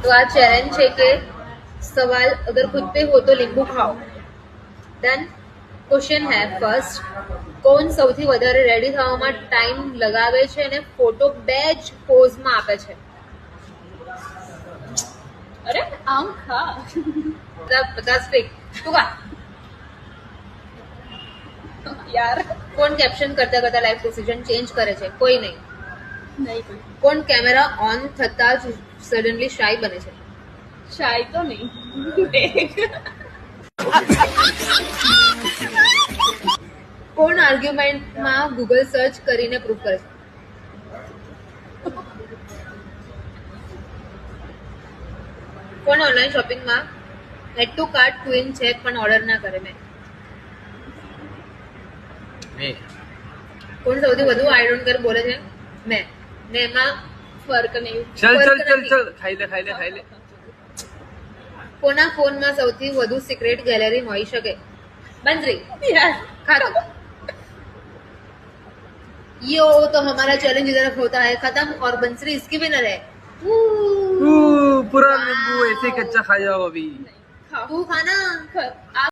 तो आज चैलेंज है कि सवाल अगर खुद पे हो तो લીંબુ ખાઓ. देन क्वेश्चन है फर्स्ट, કોણ સૌથી વધારે રેડી થવામાં ટાઈમ લગાવે છે અને ફોટો બે જ પોઝમાં આપે છે? अरे आम खा 50 ट्रिक. તું કા यार કોણ કેપ્શન કરતા કરતા લાઈફ ડિસિઝન ચેન્જ કરે છે? કોઈ નહીં. नहीं कोई કોણ કેમેરા ઓન થતા જ સડનલી શાય બને છે? शाय तो नहीं देख કોણ આર્ગ્યુમેન્ટમાં ગૂગલ સર્ચ કરીને પ્રૂફ કરે છે? કોણ ઓનલાઈન શોપિંગમાં એડ ટુ કાર્ટ ક્વીન છે પણ ઓર્ડર ના કરે? મેં. કોણ સૌથી વધુ આઈ ડોન્ટ કેર બોલે છે? મેં. ને એમાં फर्क नहीं चल फर्क चल चल नहीं. चल खाई ले કોના ફોનમાં સૌથી વધુ સિક્રેટ ગેલેરી હોઈ શકે? बंसरी. यार खातो. यो तो हमारा चैलेंज इधर होता है खत्म और बंसरी इसकी विनर है. पूरा नींबू ऐसे कच्चा खा जाओ अभी. तू खाना. आप